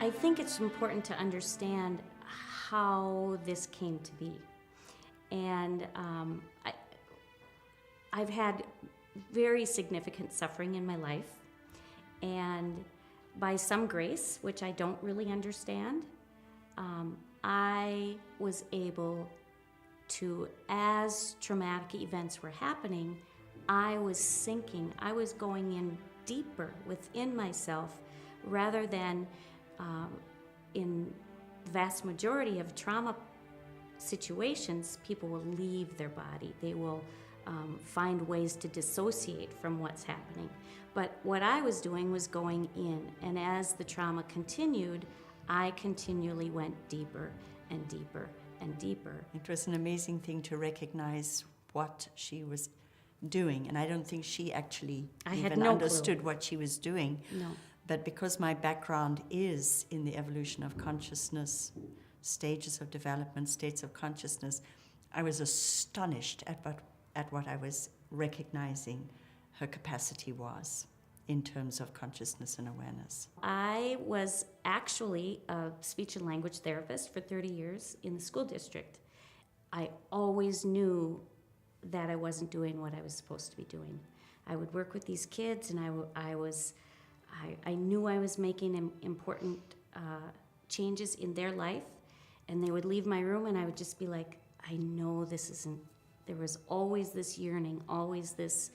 I think it's important to understand how this came to be. And I've had very significant suffering in my life. And by some grace, which I don't really understand, I was able to, as traumatic events were happening, I was sinking. I was going in deeper within myself rather than in the vast majority of trauma situations, people will leave their body. They will find ways to dissociate from what's happening. But what I was doing was going in, and as the trauma continued, I continually went deeper and deeper and deeper. It was an amazing thing to recognize what she was doing, and I don't think she actually understood what she was doing. No. But because my background is in the evolution of consciousness, stages of development, states of consciousness, I was astonished at what I was recognizing her capacity was in terms of consciousness and awareness. I was actually a speech and language therapist for 30 years in the school district. I always knew that I wasn't doing what I was supposed to be doing. I would work with these kids, and I knew I was making important changes in their life, and they would leave my room, and I would just be like, I know this isn't. There was always this yearning, always this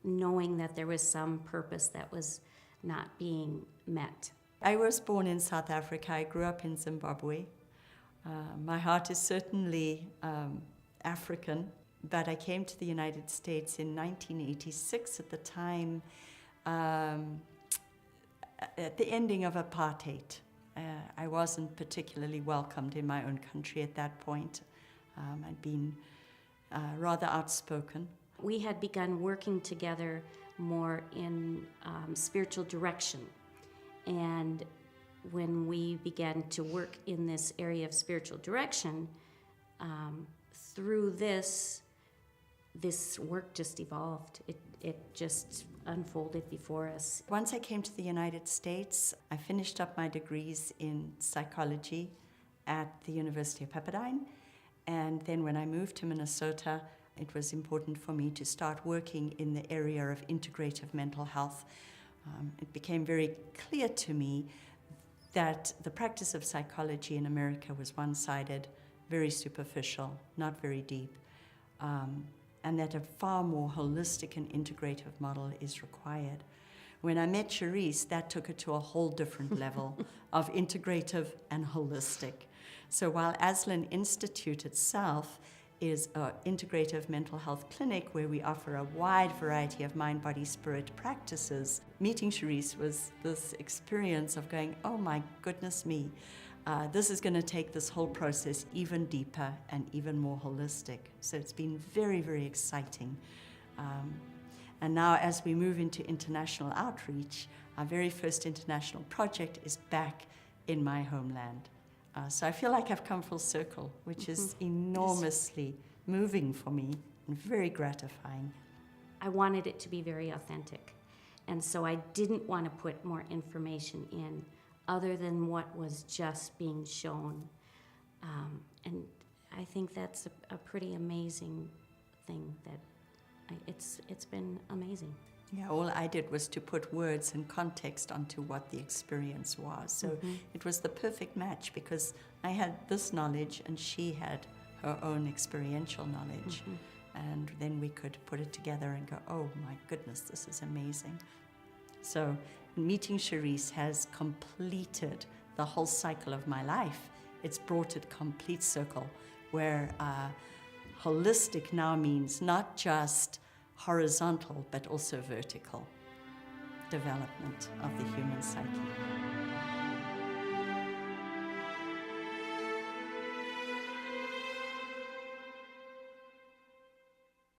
knowing that there was some purpose that was not being met. I was born in South Africa. I grew up in Zimbabwe. My heart is certainly African, but I came to the United States in 1986 at the time, at the ending of apartheid. I wasn't particularly welcomed in my own country at that point. I'd been rather outspoken. We had begun working together more in spiritual direction. And when we began to work in this area of spiritual direction, through this work just evolved. It just unfolded before us. Once I came to the United States, I finished up my degrees in psychology at the University of Pepperdine. And then when I moved to Minnesota, it was important for me to start working in the area of integrative mental health. It became very clear to me that the practice of psychology in America was one-sided, very superficial, not very deep, and that a far more holistic and integrative model is required. When I met Cherise, that took it to a whole different level of integrative and holistic. So while Aslan Institute itself is an integrative mental health clinic where we offer a wide variety of mind, body, spirit practices, meeting Cherise was this experience of going, oh my goodness me, this is going to take this whole process even deeper and even more holistic. So it's been very, very exciting. And now as we move into international outreach, our very first international project is back in my homeland. So I feel like I've come full circle, which is enormously moving for me and very gratifying. I wanted it to be very authentic. And so I didn't want to put more information in other than what was just being shown. And I think that's a pretty amazing thing. It's been amazing. Yeah, all I did was to put words and context onto what the experience was. So it was the perfect match because I had this knowledge and she had her own experiential knowledge. And then we could put it together and go, oh my goodness, this is amazing. So meeting Cherise has completed the whole cycle of my life. It's brought it complete circle where holistic now means not just horizontal, but also vertical development of the human psyche.